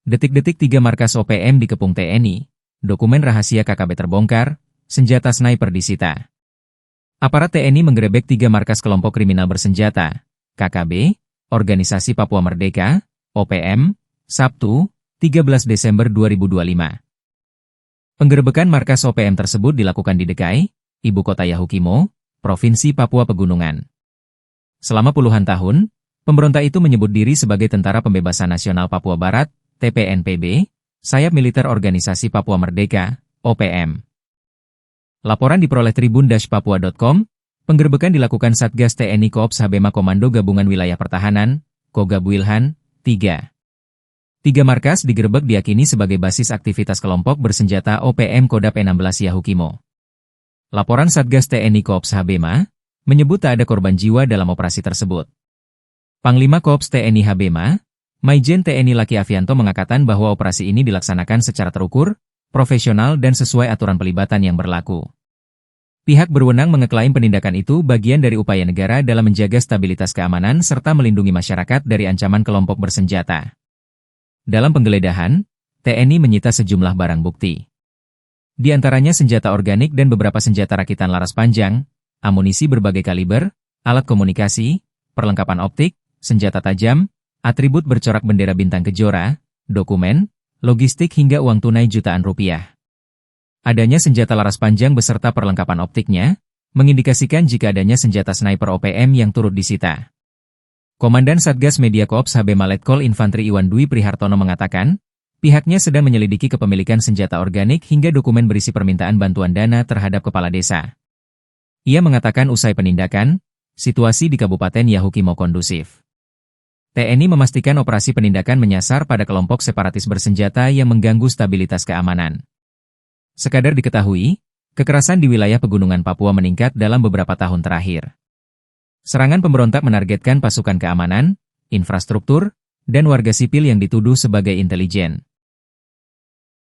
Detik-detik 3 markas OPM dikepung TNI, dokumen rahasia KKB terbongkar, senjata sniper disita. Aparat TNI menggerebek 3 markas kelompok kriminal bersenjata, KKB, Organisasi Papua Merdeka, OPM, Sabtu, 13 Desember 2025. Penggerebekan markas OPM tersebut dilakukan di Dekai, ibu kota Yahukimo, Provinsi Papua Pegunungan. Selama puluhan tahun, pemberontak itu menyebut diri sebagai Tentara Pembebasan Nasional Papua Barat, TPNPB, sayap militer Organisasi Papua Merdeka, OPM. Laporan diperoleh tribun-papua.com, penggerebekan dilakukan Satgas TNI Koopс Habema Komando Gabungan Wilayah Pertahanan, Kogab Wilhan, 3. 3 markas digerebek diyakini sebagai basis aktivitas kelompok bersenjata OPM Kodap 16 Yahukimo. Laporan Satgas TNI Koops Habema menyebut tak ada korban jiwa dalam operasi tersebut. Panglima Koops TNI Habema, Maijen TNI Laki Avianto mengatakan bahwa operasi ini dilaksanakan secara terukur, profesional dan sesuai aturan pelibatan yang berlaku. Pihak berwenang mengeklaim penindakan itu bagian dari upaya negara dalam menjaga stabilitas keamanan serta melindungi masyarakat dari ancaman kelompok bersenjata. Dalam penggeledahan, TNI menyita sejumlah barang bukti. Di antaranya senjata organik dan beberapa senjata rakitan laras panjang, amunisi berbagai kaliber, alat komunikasi, perlengkapan optik, senjata tajam, atribut bercorak bendera bintang kejora, dokumen, logistik hingga uang tunai jutaan rupiah. Adanya senjata laras panjang beserta perlengkapan optiknya, mengindikasikan jika adanya senjata sniper OPM yang turut disita. Komandan Satgas Media Koops Habema Letkol Infantri Iwan Dwi Prihartono mengatakan, pihaknya sedang menyelidiki kepemilikan senjata organik hingga dokumen berisi permintaan bantuan dana terhadap kepala desa. Ia mengatakan usai penindakan, situasi di Kabupaten Yahukimo kondusif. TNI memastikan operasi penindakan menyasar pada kelompok separatis bersenjata yang mengganggu stabilitas keamanan. Sekadar diketahui, kekerasan di wilayah pegunungan Papua meningkat dalam beberapa tahun terakhir. Serangan pemberontak menargetkan pasukan keamanan, infrastruktur, dan warga sipil yang dituduh sebagai intelijen.